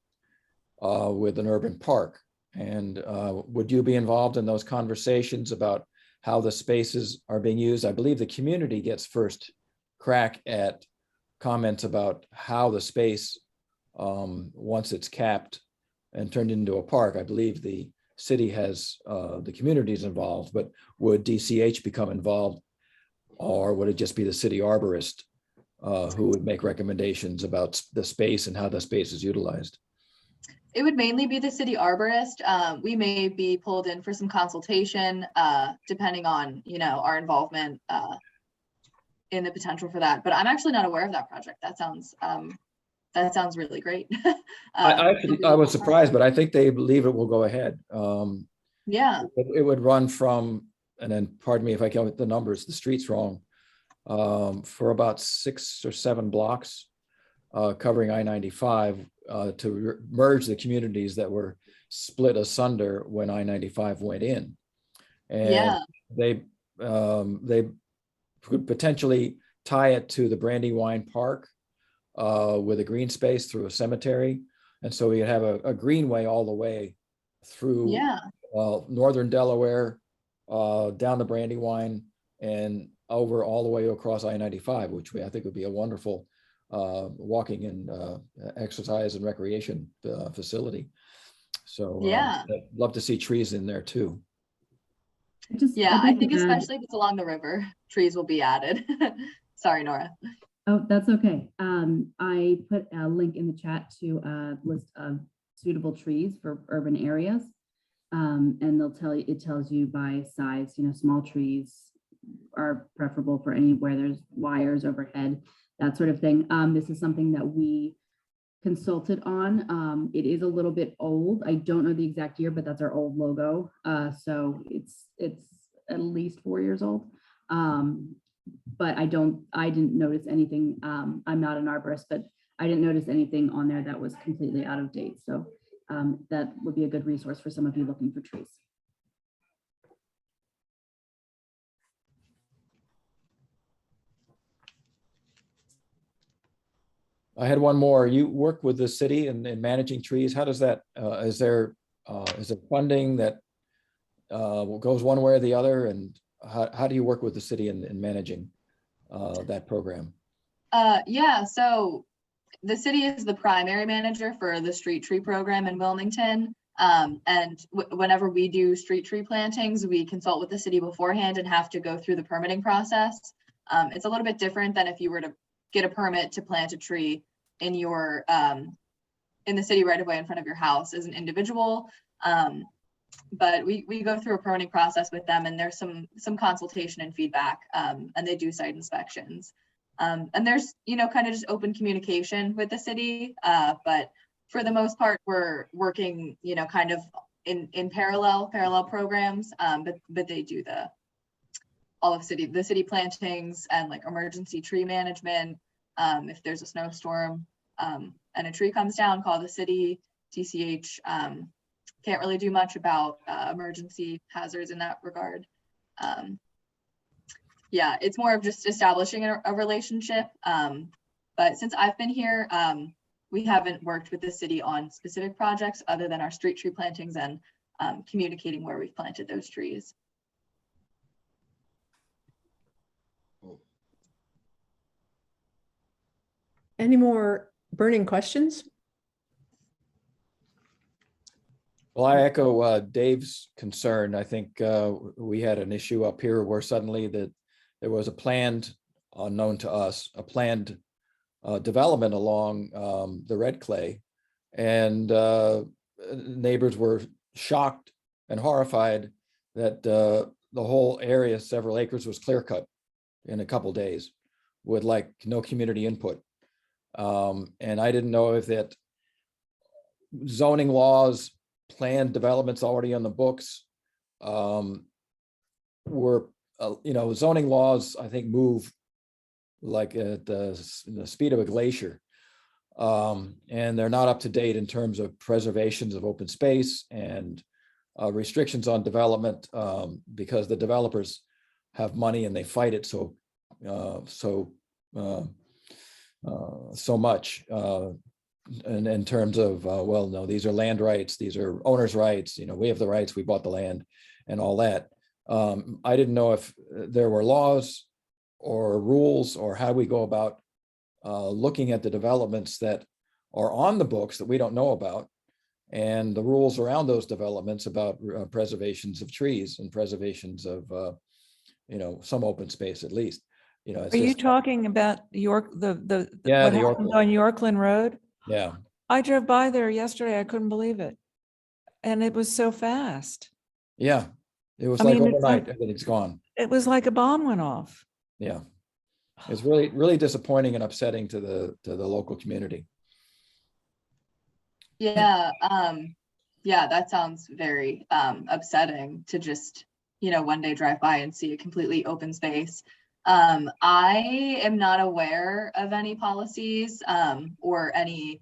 with an urban park. And would you be involved in those conversations about how the spaces are being used? I believe the community gets first crack at comments about how the space, once it's capped and turned into a park. I believe the city has the communities involved, but would DCH become involved, or would it just be the city arborist who would make recommendations about the space and how the space is utilized? It would mainly be the city arborist. We may be pulled in for some consultation, depending on, our involvement in the potential for that. But I'm actually not aware of that project. That sounds really great. I was surprised, but I think they believe it will go ahead. Yeah. It would run from, and then pardon me if I get the numbers, the street's wrong, for about 6 or 7 blocks, covering I-95 to merge the communities that were split asunder when I-95 went in. And Yeah. they could potentially tie it to the Brandywine Park with a green space through a cemetery. And so we have a greenway all the way through Yeah. northern Delaware, down the Brandywine, and over all the way across I-95, which I think would be a wonderful walking and exercise and recreation facility. So Yeah. I'd love to see trees in there too. Yeah, I think especially if it's along the river, trees will be added. Sorry, Nora. Oh, that's okay. I put a link in the chat to a list of suitable trees for urban areas. And it tells you by size, small trees are preferable for anywhere there's wires overhead, that sort of thing. This is something that we consulted on. It is a little bit old. I don't know the exact year, but that's our old logo. So it's at least 4 years old. But I didn't notice anything. I'm not an arborist, but I didn't notice anything on there that was completely out of date. So that would be a good resource for some of you looking for trees. I had one more. You work with the city in managing trees. How does that, is there funding that goes one way or the other? And how do you work with the city in managing that program? Yeah, so the city is the primary manager for the street tree program in Wilmington. And whenever we do street tree plantings, we consult with the city beforehand and have to go through the permitting process. It's a little bit different than if you were to get a permit to plant a tree in your in the city right away in front of your house as an individual. but we go through a permitting process with them, and there's some consultation and feedback, and they do site inspections. And there's, kind of just open communication with the city, but for the most part, we're working, kind of in parallel programs, but they do all of the city plantings and like emergency tree management. If there's a snowstorm and a tree comes down, call the city. TCH can't really do much about emergency hazards in that regard. Yeah, it's more of just establishing a relationship. But since I've been here, we haven't worked with the city on specific projects other than our street tree plantings and communicating where we've planted those trees. Any more burning questions? Well, I echo Dave's concern. I think we had an issue up here where suddenly there was a planned, unknown to us, a planned development along the red clay, and neighbors were shocked and horrified that the whole area, several acres, was clear cut in a couple days with like no community input. And I didn't know if that zoning laws, planned developments already on the books were, zoning laws, I think, move like at the speed of a glacier. And they're not up to date in terms of preservations of open space and restrictions on development, because the developers have money and they fight it so much. And in terms of, well, no, these are land rights, these are owners' rights, we have the rights, we bought the land and all that. I didn't know if there were laws or rules or how we go about looking at the developments that are on the books that we don't know about, and the rules around those developments about preservations of trees and preservations of, some open space at least. Are you talking about York, what the happened on Yorkland Road? Yeah. I drove by there yesterday. I couldn't believe it. And it was so fast. Yeah. It was I like mean, it's overnight like- and it's gone. It was like a bomb went off. Yeah. It's really, really disappointing and upsetting to the local community. Yeah, that sounds very upsetting to just, one day drive by and see a completely open space. I am not aware of any policies or any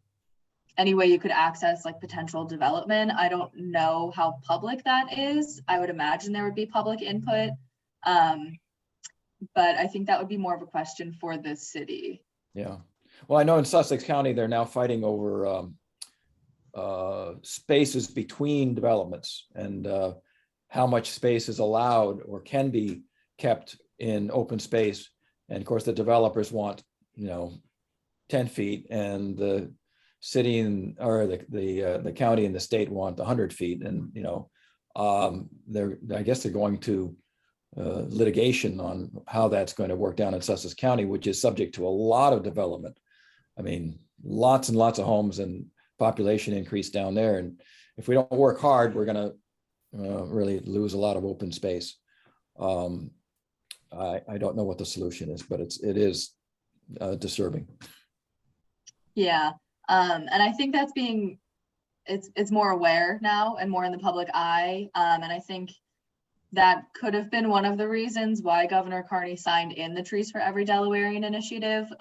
way you could access like potential development. I don't know how public that is. I would imagine there would be public input. But I think that would be more of a question for the city. Yeah. Well, I know in Sussex County, they're now fighting over spaces between developments and how much space is allowed or can be kept in open space. And of course, the developers want, 10 feet, and the city or the county and the state want 100 feet. And, I guess they're going to litigation on how that's going to work down in Sussex County, which is subject to a lot of development. I mean, lots and lots of homes and population increase down there. And if we don't work hard, we're going to really lose a lot of open space. I don't know what the solution is, but it is disturbing. Yeah, and I think that's it's more aware now and more in the public eye. And I think that could have been one of the reasons why Governor Carney signed in the Trees for Every Delawarean initiative.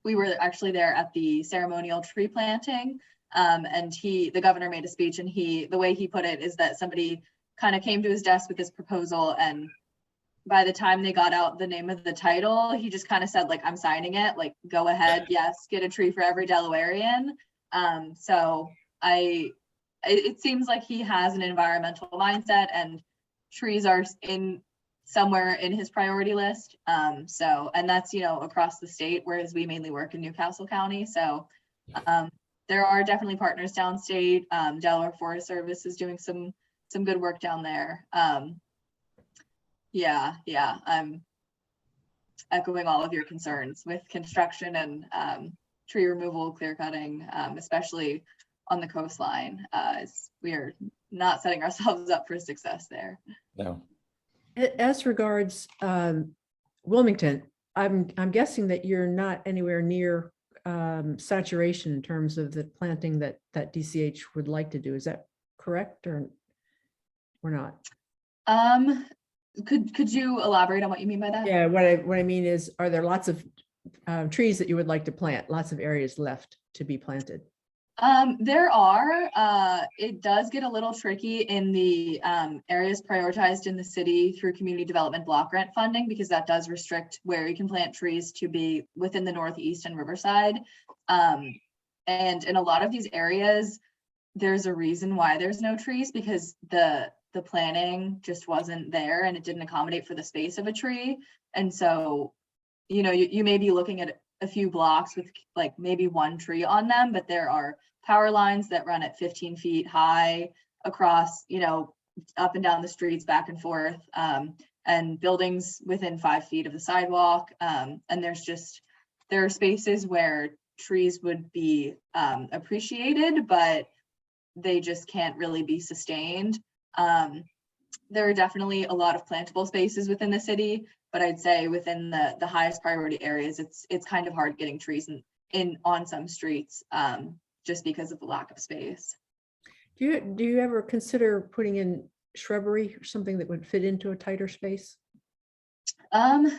We were actually there at the ceremonial tree planting, and the governor made a speech, and the way he put it is that somebody kind of came to his desk with this proposal, and by the time they got out the name of the title, he just kind of said, like, I'm signing it, like, go ahead, yes, get a tree for every Delawarean. So it seems like he has an environmental mindset, and trees are somewhere in his priority list. And that's, across the state, whereas we mainly work in Newcastle County. So there are definitely partners downstate. Delaware Forest Service is doing some good work down there. Yeah, I'm echoing all of your concerns with construction and tree removal, clear cutting, especially on the coastline. We are not setting ourselves up for success there. No. As regards Wilmington, I'm guessing that you're not anywhere near saturation in terms of the planting that DCH would like to do. Is that correct or not? Could you elaborate on what you mean by that? Yeah, what I mean is, are there lots of trees that you would like to plant? Lots of areas left to be planted? There are. It does get a little tricky in the areas prioritized in the city through community development block grant funding, because that does restrict where you can plant trees to be within the Northeast and Riverside. And in a lot of these areas, there's a reason why there's no trees, because the planning just wasn't there and it didn't accommodate for the space of a tree. And so, you know, you may be looking at a few blocks with like maybe one tree on them, but there are power lines that run at 15 feet high across, you know, up and down the streets, back and forth, and buildings within 5 feet of the sidewalk. And there are spaces where trees would be appreciated, but they just can't really be sustained. There are definitely a lot of plantable spaces within the city, but I'd say within the highest priority areas, it's kind of hard getting trees in on some streets, just because of the lack of space. Do you ever consider putting in shrubbery or something that would fit into a tighter space?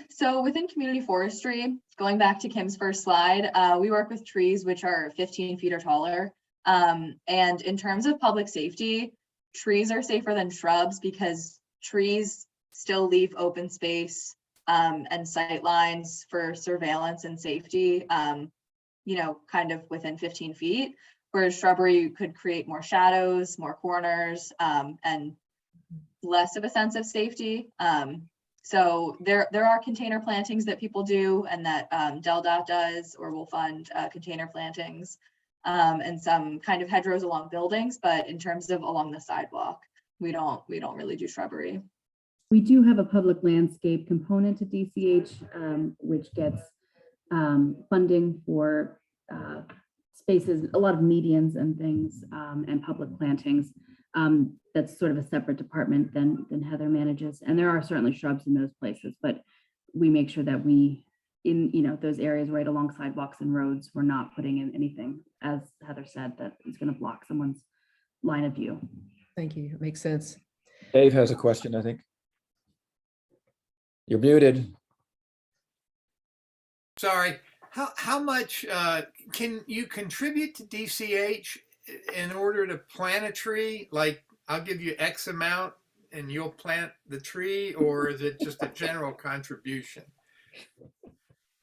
So within community forestry, going back to Kim's first slide, we work with trees which are 15 feet or taller. And in terms of public safety, trees are safer than shrubs because trees still leave open space and sight lines for surveillance and safety, you know, kind of within 15 feet, whereas shrubbery could create more shadows, more corners, and less of a sense of safety. So there are container plantings that people do, and that DelDOT does or will fund container plantings, and some kind of hedgerows along buildings. But in terms of along the sidewalk, we don't really do shrubbery. We do have a public landscape component to DCH, which gets funding for spaces, a lot of medians and things, and public plantings. That's sort of a separate department than Heather manages. And there are certainly shrubs in those places, but we make sure that we, in those areas right along sidewalks and roads, we're not putting in anything, as Heather said, that is going to block someone's line of view. Thank you. It makes sense. Dave has a question, I think. You're muted. Sorry, how much can you contribute to DCH in order to plant a tree? Like, I'll give you X amount and you'll plant the tree, or is it just a general contribution?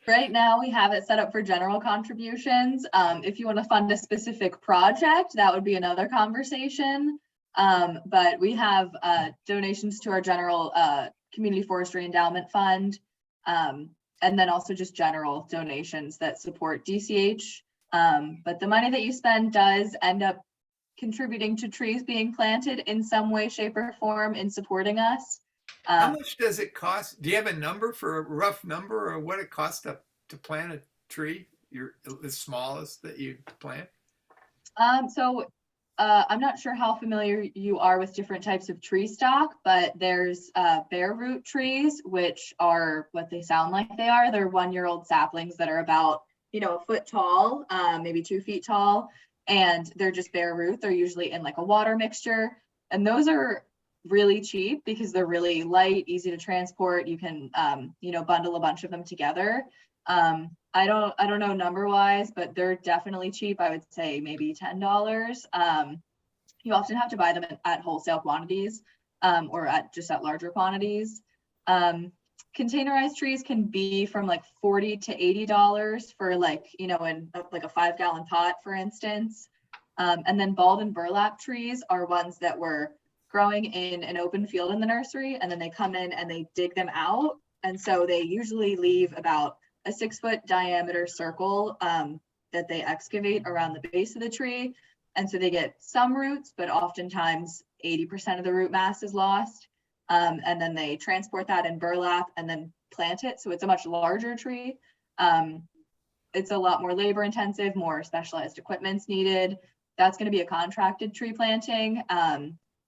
Right now, we have it set up for general contributions. If you want to fund a specific project, that would be another conversation. But we have donations to our general Community Forestry Endowment Fund, and then also just general donations that support DCH. But the money that you spend does end up contributing to trees being planted in some way, shape, or form in supporting us. How much does it cost? Do you have a number, for a rough number, or what it costs to plant a tree? The smallest that you plant? I'm not sure how familiar you are with different types of tree stock, but there's bare root trees, which are what they sound like they are. They're 1-year-old saplings that are about, a foot tall, maybe 2 feet tall, and they're just bare root. They're usually in like a water mixture, and those are really cheap because they're really light, easy to transport. You can, bundle a bunch of them together. I don't know number wise, but they're definitely cheap. I would say maybe $10. You often have to buy them at wholesale quantities, or at larger quantities. Containerized trees can be from like $40 to $80 for in like a 5-gallon pot, for instance. And then balled and burlap trees are ones that were growing in an open field in the nursery, and then they come in and they dig them out. And so they usually leave about a 6-foot diameter circle that they excavate around the base of the tree. And so they get some roots, but oftentimes 80% of the root mass is lost. And then they transport that in burlap and then plant it. So it's a much larger tree. It's a lot more labor intensive, more specialized equipment's needed. that's going to be a contracted tree planting.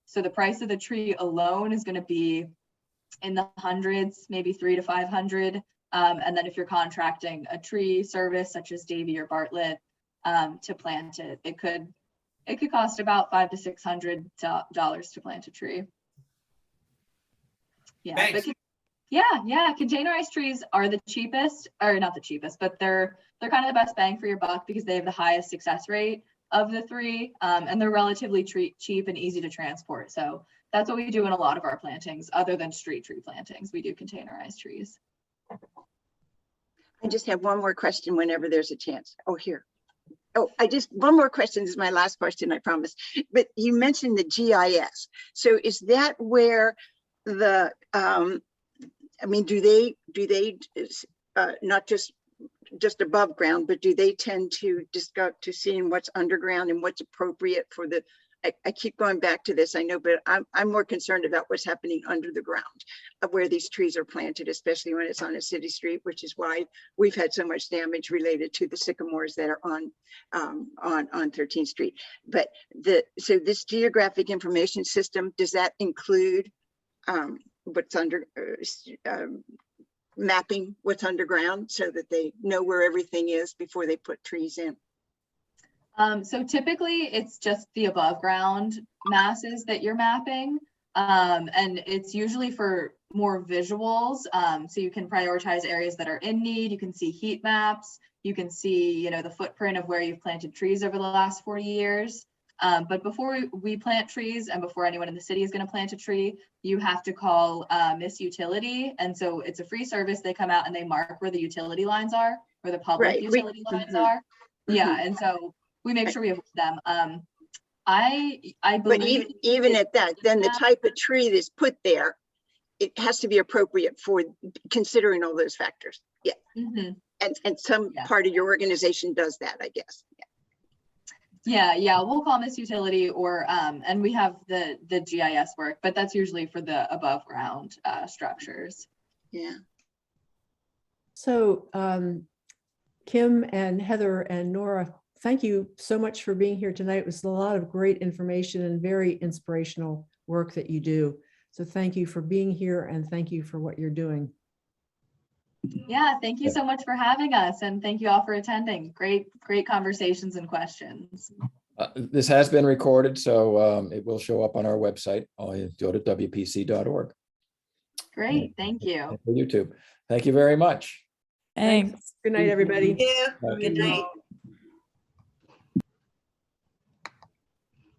So the price of the tree alone is going to be in the hundreds, maybe 300 to 500. And then if you're contracting a tree service such as Davy or Bartlett to plant it, it could cost about $500 to $600 to plant a tree. Yeah, Thanks. but yeah, containerized trees are the cheapest, or not the cheapest, but they're kind of the best bang for your buck because they have the highest success rate of the three, and they're relatively cheap and easy to transport. So that's what we do in a lot of our plantings, other than street tree plantings. We do containerized trees. I just have one more question whenever there's a chance. Oh, here. Oh, one more question. This is my last question, I promise. But you mentioned the GIS. So is that where the, I mean, do they not just above ground, but do they tend to discuss to seeing what's underground and what's appropriate for the, I keep going back to this, I know, but I'm more concerned about what's happening under the ground of where these trees are planted, especially when it's on a city street, which is why we've had so much damage related to the sycamores that are on 13th Street. But so this geographic information system, does that include what's under mapping what's underground so that they know where everything is before they put trees in? So typically it's just the above ground masses that you're mapping. And it's usually for more visuals. So you can prioritize areas that are in need. You can see heat maps. You can see, the footprint of where you've planted trees over the last 40 years. But before we plant trees and before anyone in the city is going to plant a tree, you have to call Miss Utility. And so it's a free service. They come out and they mark where the utility lines are, where the public utility lines are. Yeah, and so we make sure we avoid them. I believe. But even at that, then the type of tree that's put there, it has to be appropriate for considering all those factors. Yeah. And some part of your organization does that, I guess. Yeah, we'll call Miss Utility or and we have the GIS work, but that's usually for the above ground structures. Yeah. So Kim and Heather and Nora, thank you so much for being here tonight. It was a lot of great information and very inspirational work that you do. So thank you for being here and thank you for what you're doing. Yeah, thank you so much for having us, and thank you all for attending. Great conversations and questions. This has been recorded, so it will show up on our website. Go to wpc.org. Great, thank you. YouTube. Thank you very much. Thanks. Good night, everybody. Yeah. Good night.